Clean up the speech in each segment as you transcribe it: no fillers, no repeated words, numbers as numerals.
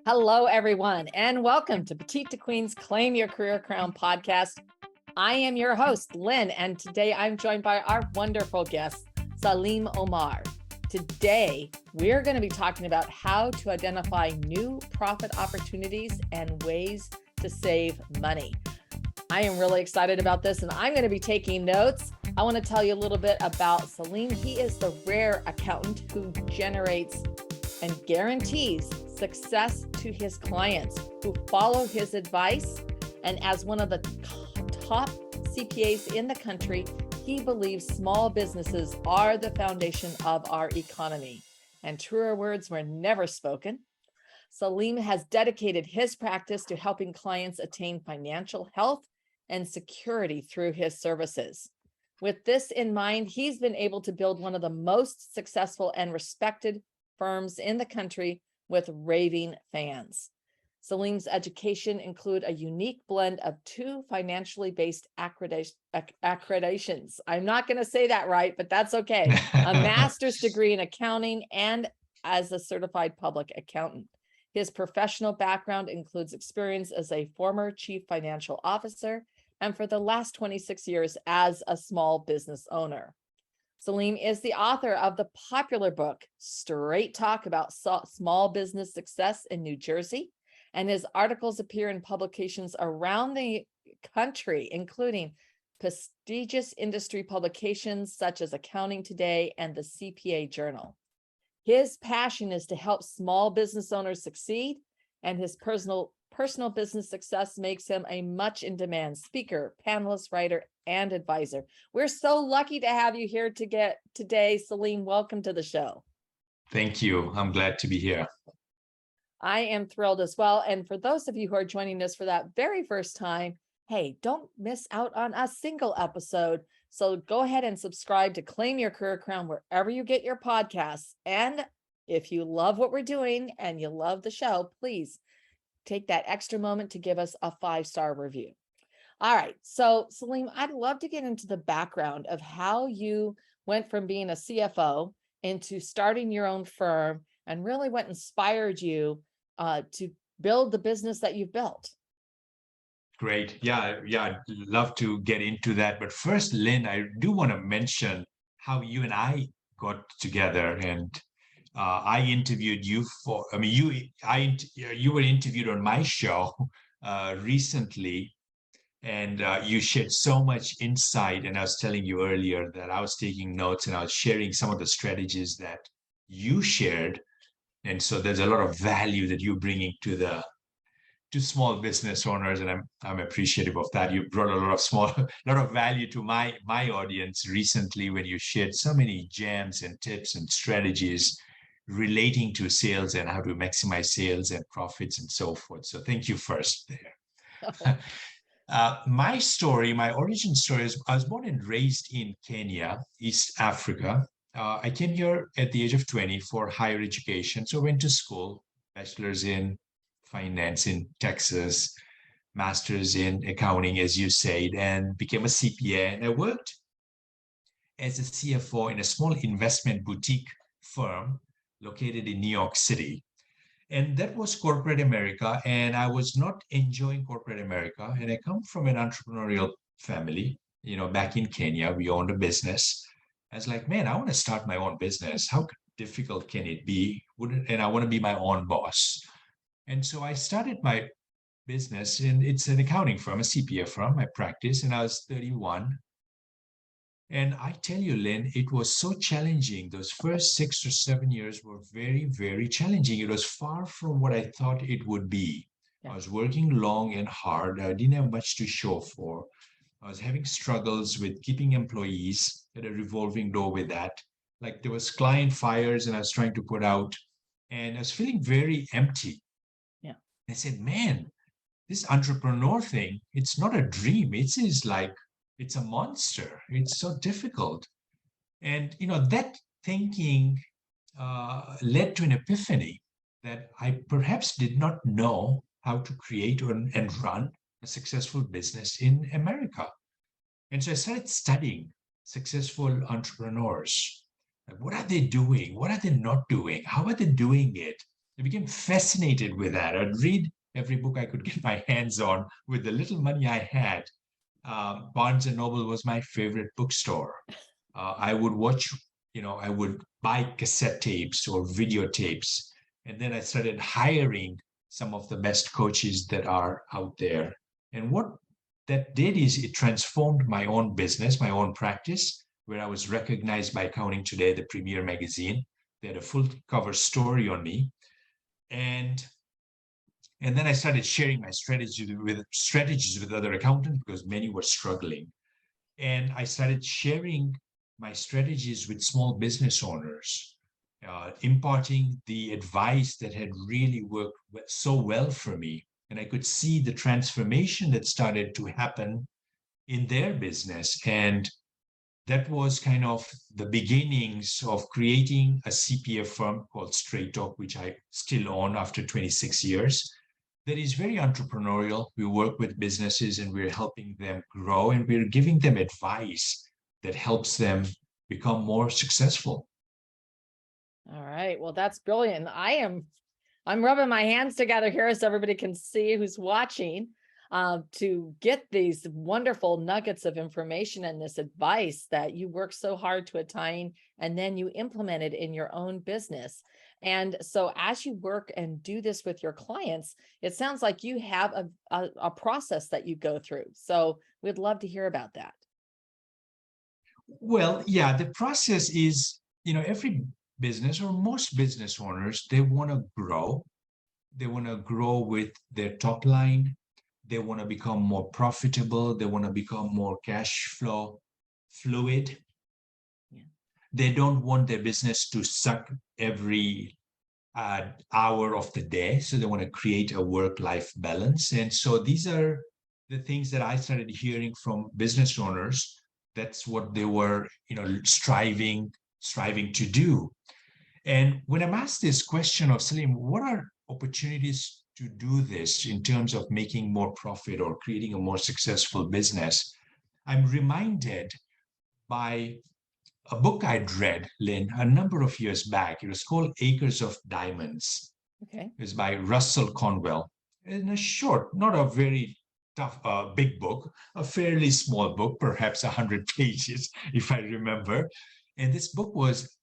Hello, everyone, and welcome to Petite to Queen's Claim Your Career Crown podcast. I am your host, Lynn, and today I'm joined by our wonderful guest, Salim Omar. Today, we're going to be talking about how to identify new profit opportunities and ways to save money. I am really excited about this, and I'm going to be taking notes. I want to tell you a little bit about Salim. He is the rare accountant who generates and guarantees success to his clients who follow his advice. And as one of the top CPAs in the country, he believes small businesses are the foundation of our economy. And truer words were never spoken. Salim has dedicated his practice to helping clients attain financial health and security through his services. With this in mind, he's been able to build one of the most successful and respected firms in the country with raving fans. Salim's education include a unique blend of two financially based accreditations. I'm not going to say that right, but that's okay. A master's degree in accounting and as a certified public accountant. His professional background includes experience as a former chief financial officer and for the last 26 years as a small business owner. Salim is the author of the popular book, Straight Talk About Small Business Success in New Jersey, and his articles appear in publications around the country, including prestigious industry publications such as Accounting Today and the CPA Journal. His passion is to help small business owners succeed, and his personal business success makes him a much in demand speaker, panelist, writer, and advisor. We're so lucky to have you here today, Salim. Welcome to the show. Thank you. I'm glad to be here. I am thrilled as well. And for those of you who are joining us for that very first time, hey, don't miss out on a single episode. So go ahead and subscribe to Claim Your Career Crown wherever you get your podcasts. And if you love what we're doing and you love the show, please take that extra moment to give us a 5-star review. All right. So Salim, I'd love to get into the background of how you went from being a CFO into starting your own firm and really what inspired you to build the business that you've built. Great. Yeah, I'd love to get into that. But first, Lynn, I do want to mention how you and I got together, and I interviewed you you were interviewed on my show recently, and you shared so much insight. And I was telling you earlier that I was taking notes and I was sharing some of the strategies that you shared. And so there's a lot of value that you're bringing to small business owners, and I'm appreciative of that. You brought a lot of value to my audience recently when you shared so many gems and tips and strategies relating to sales and how to maximize sales and profits and so forth. So thank you first there. My origin story is I was born and raised in Kenya, East Africa. I came here at the age of 20 for higher education. So I went to school, bachelor's in finance in Texas, master's in accounting, as you said, and became a CPA. And I worked as a CFO in a small investment boutique firm located in New York City. And that was corporate America. And I was not enjoying corporate America. And I come from an entrepreneurial family. Back in Kenya, we owned a business. I was like, man, I want to start my own business. How difficult can it be? And I want to be my own boss. And so I started my business, and it's an accounting firm, a CPA firm, I practice, and I was 31. And I tell you, Lynn, it was so challenging. Those first 6 or 7 years were very, very challenging. It was far from what I thought it would be. Yeah. I was working long and hard. I didn't have much to show for. I was having struggles with keeping employees, at a revolving door with that. Like there was client fires and I was trying to put out, and I was feeling very empty. Yeah. I said, man, this entrepreneur thing, it's not a dream. It's a monster. It's so difficult. And, that thinking led to an epiphany that I perhaps did not know how to create and run a successful business in America. And so I started studying successful entrepreneurs. What are they doing? What are they not doing? How are they doing it? I became fascinated with that. I'd read every book I could get my hands on with the little money I had. Barnes and Noble was my favorite bookstore. I would watch, I would buy cassette tapes or videotapes. And then I started hiring some of the best coaches that are out there. And what that did is it transformed my own business, my own practice, where I was recognized by Accounting Today, the premier magazine. They had a full cover story on me. And then I started sharing my strategies with other accountants because many were struggling. And I started sharing my strategies with small business owners, imparting the advice that had really worked so well for me. And I could see the transformation that started to happen in their business. And that was kind of the beginnings of creating a CPA firm called Straight Talk, which I still own after 26 years. That is very entrepreneurial. We work with businesses and we're helping them grow and we're giving them advice that helps them become more successful. All right. Well, that's brilliant. I'm rubbing my hands together here so everybody can see who's watching, to get these wonderful nuggets of information and this advice that you work so hard to attain, and then you implement it in your own business. And so as you work and do this with your clients, it sounds like you have a process that you go through. So we'd love to hear about that. Well, yeah, the process is, every business or most business owners, they want to grow. They want to grow with their top line. They want to become more profitable. They want to become more cash flow fluid. Yeah. They don't want their business to suck every hour of the day. So they want to create a work-life balance. And so these are the things that I started hearing from business owners. That's what they were, striving to do. And when I'm asked this question of Salim, what are opportunities to do this in terms of making more profit or creating a more successful business, I'm reminded by a book I'd read, Lynn, a number of years back. It was called Acres of Diamonds. Okay. It was by Russell Conwell. In a short, not a very tough, big book, a fairly small book, perhaps 100 pages, if I remember. And this book was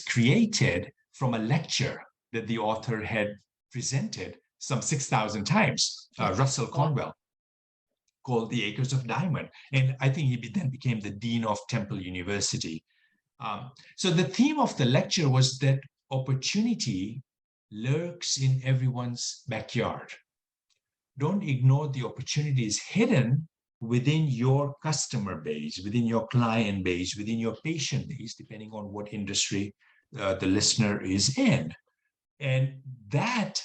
created from a lecture that the author had presented some 6,000 times, Russell Conwell, called The Acres of Diamond. And I think he then became the dean of Temple University. So the theme of the lecture was that opportunity lurks in everyone's backyard. Don't ignore the opportunities hidden within your customer base, within your client base, within your patient base, depending on what industry the listener is in. And that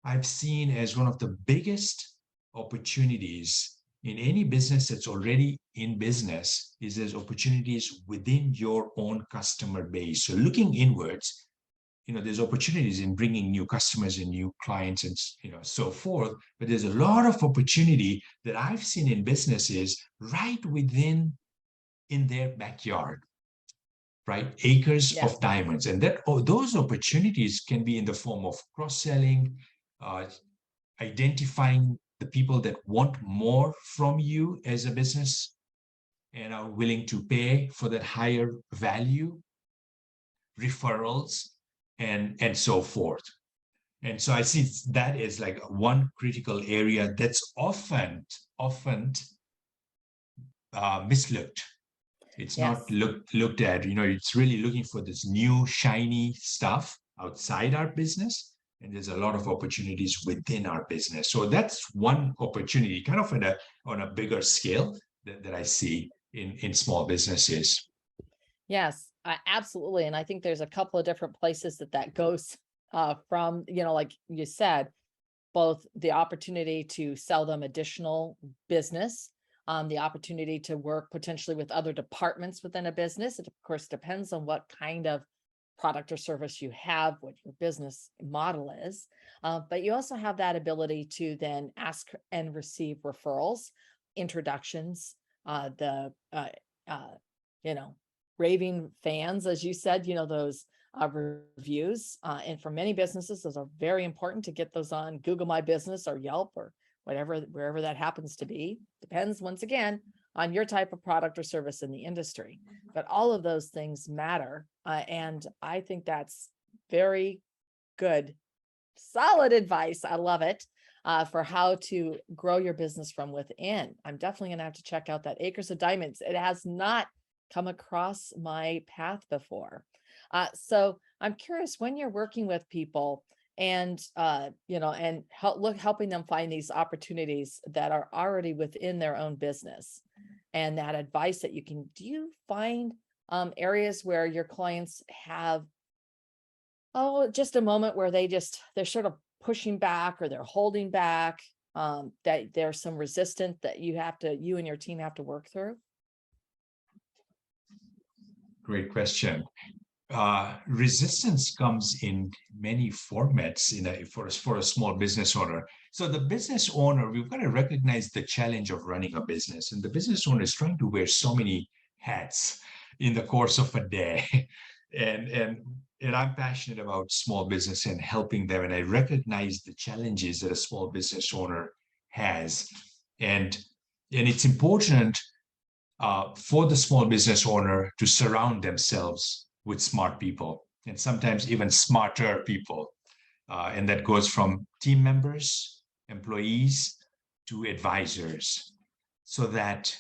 I've seen as one of the biggest opportunities in any business that's already in business, is there's opportunities within your own customer base. So looking inwards, there's opportunities in bringing new customers and new clients and, so forth. But there's a lot of opportunity that I've seen in businesses right within in their backyard, right? Acres of diamonds. And those opportunities can be in the form of cross-selling, identifying the people that want more from you as a business and are willing to pay for that higher value, referrals, and so forth. And so I see that as like one critical area that's often mislooked. It's not looked at, it's really looking for this new shiny stuff outside our business. And there's a lot of opportunities within our business. So that's one opportunity, kind of on a bigger scale that I see in small businesses. Yes, absolutely. And I think there's a couple of different places that goes from, like you said, both the opportunity to sell them additional business, the opportunity to work potentially with other departments within a business. It, of course, depends on what kind of product or service you have, what your business model is. But you also have that ability to then ask and receive referrals, introductions, raving fans, as you said, those reviews. And for many businesses, those are very important to get those on Google My Business or Yelp or whatever, wherever that happens to be. Depends, once again, on your type of product or service in the industry. But all of those things matter. And I think that's very good, solid advice. I love it. For how to grow your business from within. I'm definitely going to have to check out that Acres of Diamonds. It has not come across my path before. So I'm curious, when you're working with people and, and helping them find these opportunities that are already within their own business, and that advice that you can, do you find areas where your clients have, just a moment where they're sort of pushing back or they're holding back, that there's some resistance that you and your team have to work through? Great question. Resistance comes in many formats for a small business owner. So the business owner, we've got to recognize the challenge of running a business. And the business owner is trying to wear so many hats in the course of a day. And I'm passionate about small business and helping them. And I recognize the challenges that a small business owner has. And it's important for the small business owner to surround themselves with smart people, and sometimes even smarter people. And that goes from team members, employees, to advisors, so that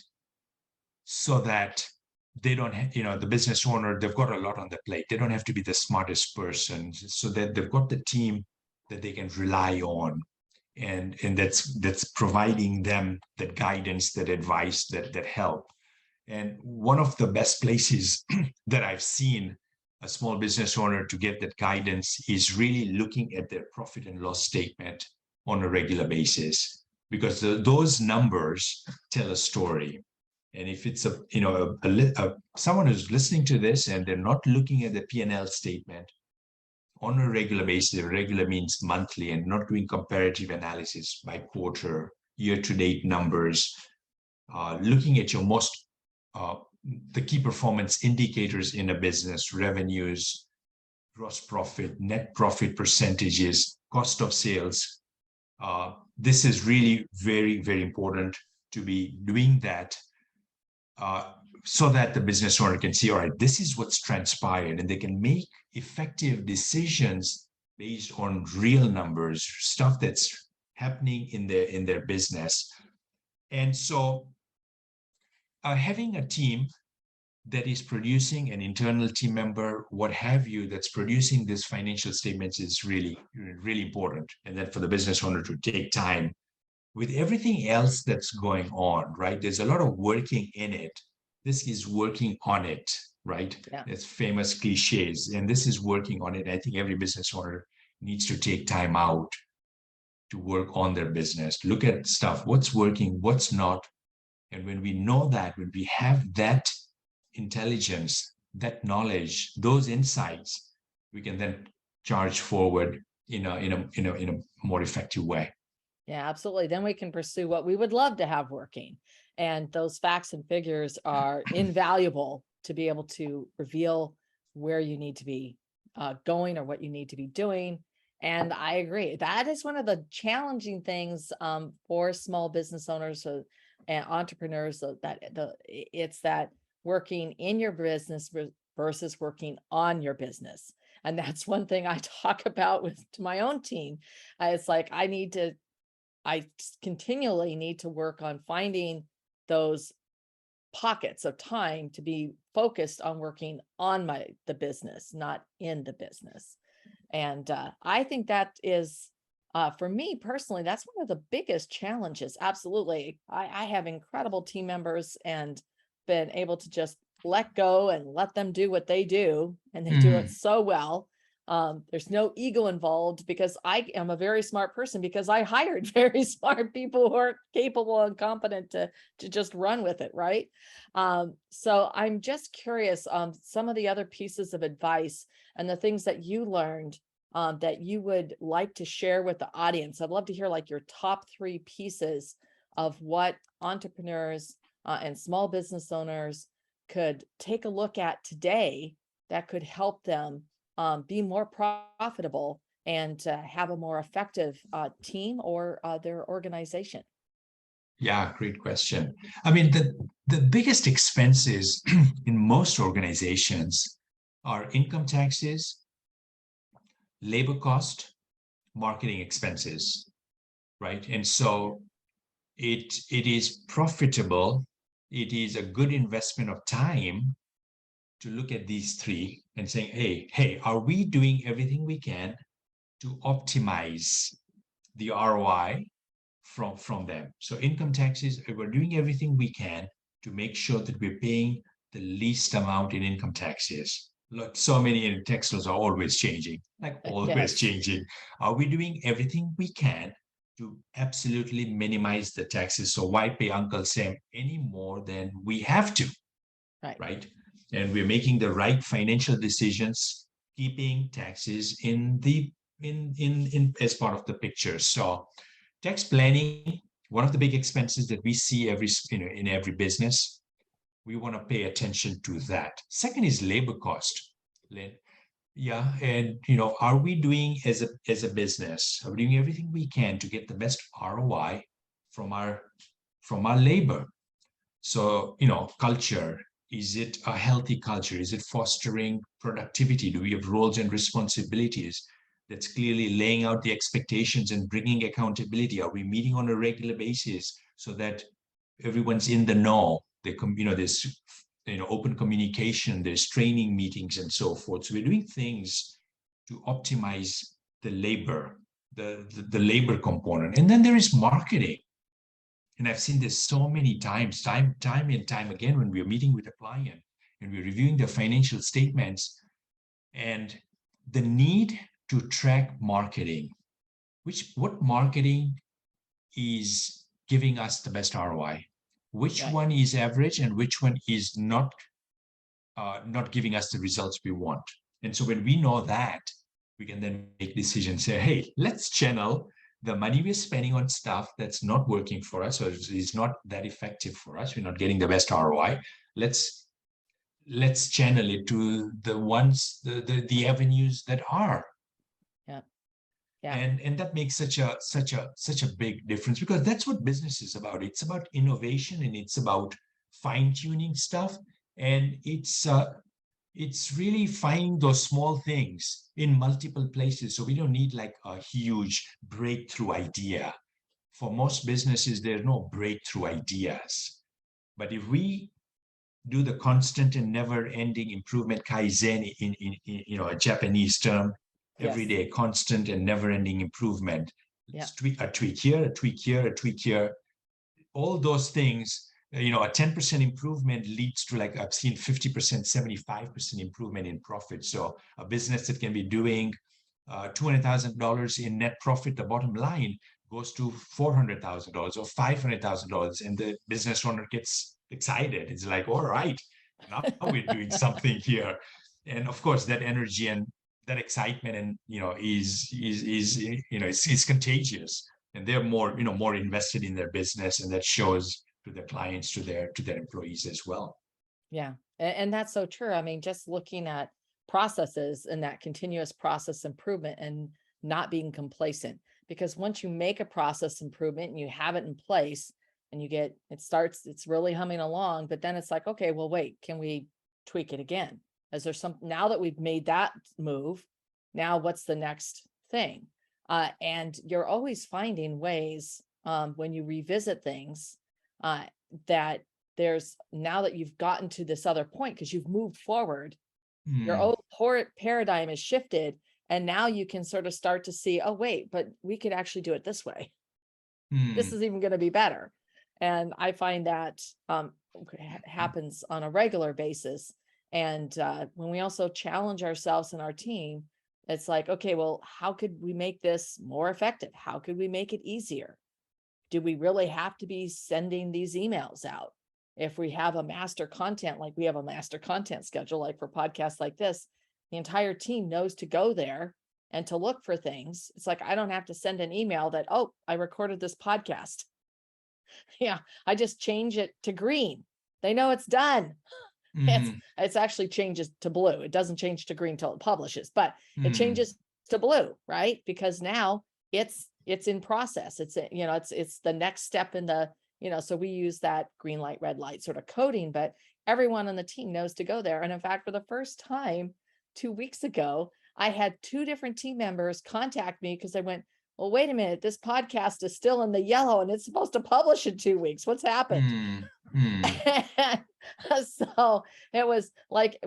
they don't have, the business owner, they've got a lot on their plate. They don't have to be the smartest person, so that they've got the team that they can rely on. And that's providing them that guidance, that advice, that help. And one of the best places that I've seen a small business owner to get that guidance is really looking at their profit and loss statement on a regular basis, because those numbers tell a story. And if it's someone who's listening to this and they're not looking at the P&L statement on a regular basis, regular means monthly, and not doing comparative analysis by quarter, year-to-date numbers, looking at your the key performance indicators in a business: revenues, gross profit, net profit percentages, cost of sales. This is really very, very important to be doing that, so that the business owner can see, all right, this is what's transpired, and they can make effective decisions based on real numbers, stuff that's happening in their business. And so having a team that is producing, an internal team member, what have you, that's producing these financial statements is really, really important. And then for the business owner to take time with everything else that's going on, right? There's a lot of working in it. This is working on it, right? Yeah. It's famous cliches, and this is working on it. I think every business owner needs to take time out to work on their business, look at stuff, what's working, what's not. And when we know that, when we have that intelligence, that knowledge, those insights, we can then charge forward in a more effective way. Yeah, absolutely. Then we can pursue what we would love to have working. And those facts and figures are invaluable to be able to reveal where you need to be going or what you need to be doing. And I agree. That is one of the challenging things for small business owners and entrepreneurs, it's that working in your business versus working on your business. And that's one thing I talk about to my own team. It's like, I continually need to work on finding those pockets of time to be focused on working on the business, not in the business. And I think that is, for me personally, that's one of the biggest challenges. Absolutely. I have incredible team members and been able to just let go and let them do what they do. And they do it so well. There's no ego involved, because I am a very smart person, because I hired very smart people who are capable and competent to just run with it. Right. So I'm just curious, some of the other pieces of advice and the things that you learned that you would like to share with the audience. I'd love to hear like your top 3 pieces of what entrepreneurs and small business owners could take a look at today that could help them be more profitable and have a more effective team or their organization? Yeah, great question. I mean, the biggest expenses in most organizations are income taxes, labor cost, marketing expenses, right? And so it is profitable. It is a good investment of time to look at these three and saying, hey, are we doing everything we can to optimize the ROI from them? So income taxes, we're doing everything we can to make sure that we're paying the least amount in income taxes. Look, so many tax laws are always changing, like always Yes. changing. Are we doing everything we can to absolutely minimize the taxes? So why pay Uncle Sam any more than we have to, Right. right? And we're making the right financial decisions, keeping taxes in as part of the picture. So tax planning, one of the big expenses that we see in every business, we want to pay attention to that. Second is labor cost, Lynn. Yeah, and are we doing as a business? Are we doing everything we can to get the best ROI from our labor? So, culture, is it a healthy culture? Is it fostering productivity? Do we have roles and responsibilities that's clearly laying out the expectations and bringing accountability? Are we meeting on a regular basis so that everyone's in the know? There's open communication, there's training meetings and so forth. So we're doing things to optimize the labor, the labor component. And then there is marketing. And I've seen this so many times, time and time again, when we're meeting with a client and we're reviewing their financial statements and the need to track marketing, what marketing is giving us the best ROI, which Right. one is average and which one is not giving us the results we want. And so when we know that, we can then make decisions, say, hey, let's channel the money we're spending on stuff that's not working for us or is not that effective for us. We're not getting the best ROI. Let's channel it to the avenues that are. Yeah. Yeah. And that makes such a big difference, because that's what business is about. It's about innovation, and it's about fine-tuning stuff, and it's really finding those small things in multiple places. So we don't need like a huge breakthrough idea. For most businesses, there are no breakthrough ideas. But if we do the constant and never-ending improvement, kaizen, in a Japanese term, every Yes. day, constant and never-ending improvement. Yeah. A tweak here, a tweak here, a tweak here. All those things, a 10% improvement leads to, like, I've seen 50%, 75% improvement in profit. So a business that can be doing $200,000 in net profit, the bottom line goes to $400,000 or $500,000, and the business owner gets excited. It's like, all right, now we're doing something here. And of course, that energy and that excitement and is contagious, and they're more invested in their business, and that shows to their clients, to their employees as well. Yeah. And that's so true. I mean, just looking at processes and that continuous process improvement and not being complacent. Because once you make a process improvement and you have it in place and it's really humming along, but then it's like, okay, well, wait, can we tweak it again? Is there now that we've made that move, now what's the next thing? And you're always finding ways when you revisit things that there's, now that you've gotten to this other point because you've moved forward, your old paradigm is shifted, and now you can sort of start to see, oh wait, but we could actually do it this way. This is even going to be better. And I find that happens on a regular basis. And when we also challenge ourselves and our team, it's like, okay, well, how could we make this more effective? How could we make it easier? Do we really have to be sending these emails out? If we have a master content, like we have a master content schedule, like for podcasts like this, the entire team knows to go there and to look for things. It's like, I don't have to send an email that, oh, I recorded this podcast. Yeah, I just change it to green. They know it's done. It's actually changes to blue. It doesn't change to green till it publishes, but it mm, changes to blue, right? Because now it's in process. It's it's the next step in the, so we use that green light, red light sort of coding, but everyone on the team knows to go there. And in fact, for the first time 2 weeks ago, I had two different team members contact me because they went, well, wait a minute, this podcast is still in the yellow and it's supposed to publish in 2 weeks. What's happened? mm, mm, So it was like,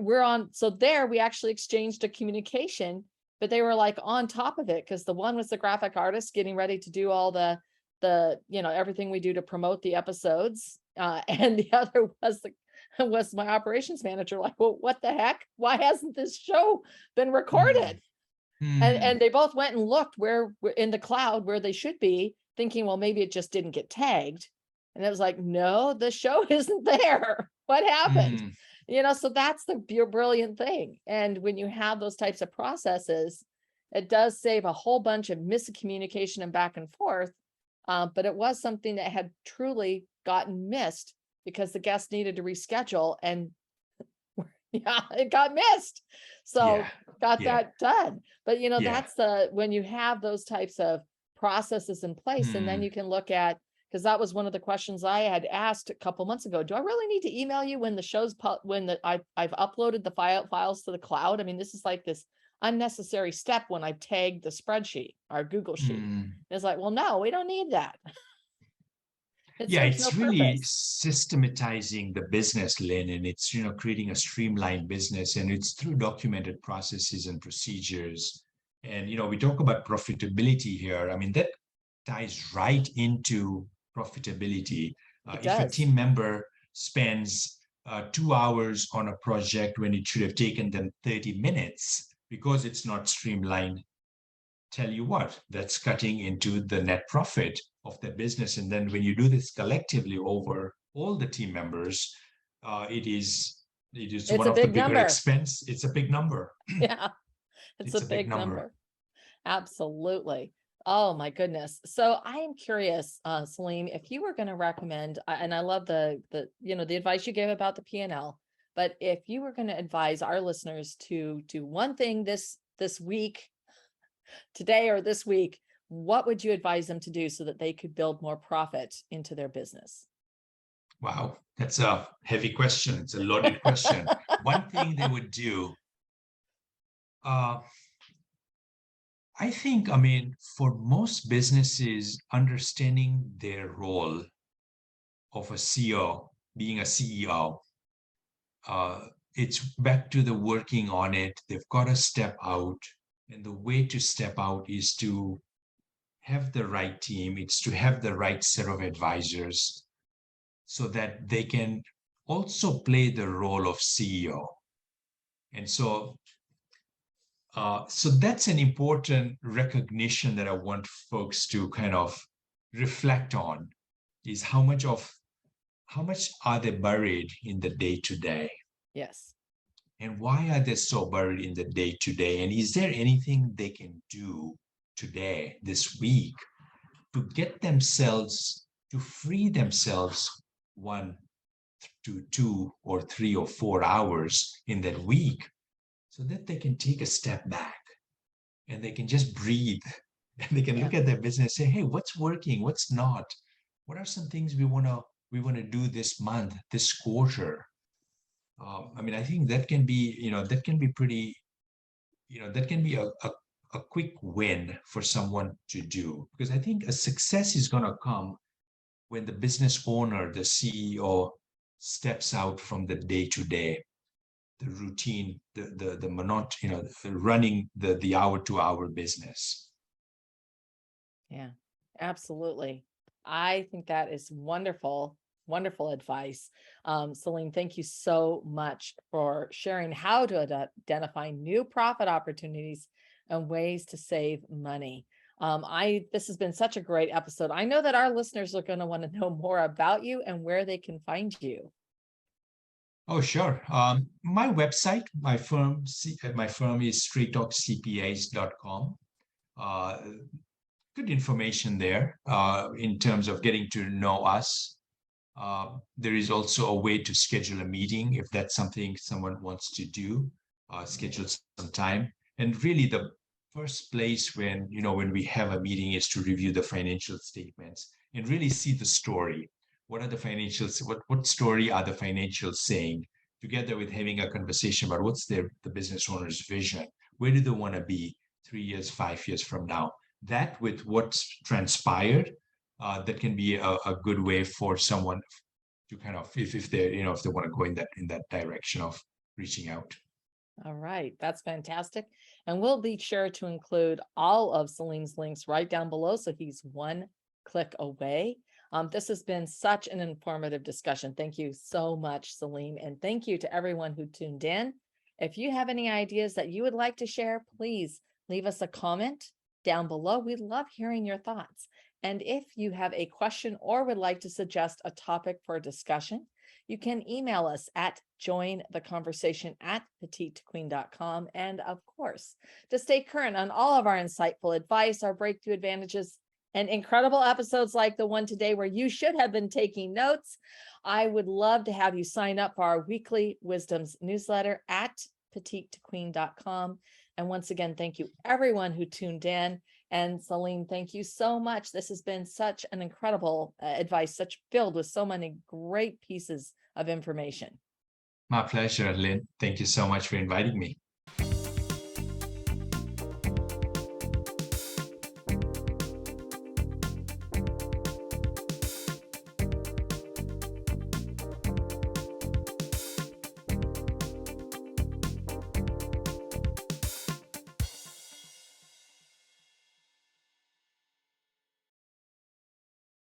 so there we actually exchanged a communication, but they were like on top of it because the one was the graphic artist getting ready to do all the everything we do to promote the episodes. And the other was my operations manager, like, well, what the heck? Why hasn't this show been recorded? And they both went and looked where in the cloud where they should be, thinking, well, maybe it just didn't get tagged. And it was like, no, the show isn't there. What happened? So that's the brilliant thing. And when you have those types of processes, it does save a whole bunch of miscommunication and back and forth. But it was something that had truly gotten missed because the guest needed to reschedule, and yeah, it got missed. So got that done. But that's when you have those types of processes in place, and then you can look at, because that was one of the questions I had asked a couple months ago. Do I really need to email you when the show's I've uploaded the files to the cloud? I mean, this is like this unnecessary step when I tagged the spreadsheet, our Google sheet. It's like, well, no, we don't need that. It's really systematizing the business, Lynn, and it's creating a streamlined business, and it's through documented processes and procedures. And we talk about profitability here. I mean, that ties right into profitability. If a team member spends 2 hours on a project when it should have taken them 30 minutes because it's not streamlined, tell you what, that's cutting into the net profit of the business. And then when you do this collectively over all the team members, it is one of the bigger expense. It's a big number. Yeah, it's a big number. Absolutely. Oh my goodness. So I am curious, Salim, if you were going to recommend, and I love the advice you gave about the P&L, but if you were going to advise our listeners to do one thing this week, today or this week, what would you advise them to do so that they could build more profit into their business? Wow, that's a heavy question. It's a loaded question. One thing they would do, I think, for most businesses, understanding their role of a CEO, being a CEO, it's back to the working on it. They've got to step out. And the way to step out is to have the right team. It's to have the right set of advisors so that they can also play the role of CEO. And so that's an important recognition that I want folks to kind of reflect on, is how much are they buried in the day-to-day? Yes. And why are they so buried in the day-to-day? And is there anything they can do today, this week, to get themselves, to free themselves 1 to 2 or 3 or 4 hours in that week, so that they can take a step back and they can just breathe and they can look at their business and say, hey, what's working, what's not? What are some things we want to do this month, this quarter? I think that can be, that can be pretty, that can be a quick win for someone to do, because I think a success is going to come when the business owner, the CEO, steps out from the day-to-day, the routine, the monotony, running the hour-to-hour business. Yeah, absolutely. I think that is wonderful. Wonderful advice. Salim, thank you so much for sharing how to identify new profit opportunities and ways to save money. This has been such a great episode. I know that our listeners are going to want to know more about you and where they can find you. Oh, sure. My website, my firm is straighttalkcpas.com. Good information there in terms of getting to know us. There is also a way to schedule a meeting if that's something someone wants to do, schedule some time. And really the first place when we have a meeting is to review the financial statements and really see the story. What are the financials? What story are the financials saying? Together with having a conversation about what's the business owner's vision. Where do they want to be 3 years, 5 years from now? That with what's transpired, that can be a good way for someone to kind of if they want to go in that direction of reaching out. All right, that's fantastic. And we'll be sure to include all of Salim's links right down below, so he's one click away. This has been such an informative discussion. Thank you so much, Salim. And thank you to everyone who tuned in. If you have any ideas that you would like to share, please leave us a comment down below. We love hearing your thoughts. And if you have a question or would like to suggest a topic for discussion, you can email us at jointheconversation@petitequeen.com. And of course, to stay current on all of our insightful advice, our breakthrough advantages, and incredible episodes like the one today where you should have been taking notes, I would love to have you sign up for our weekly wisdoms newsletter at petitequeen.com. And once again, thank you everyone who tuned in. And Salim, thank you so much. This has been such an incredible advice, such filled with so many great pieces of information. My pleasure, Lynn. Thank you so much for inviting me.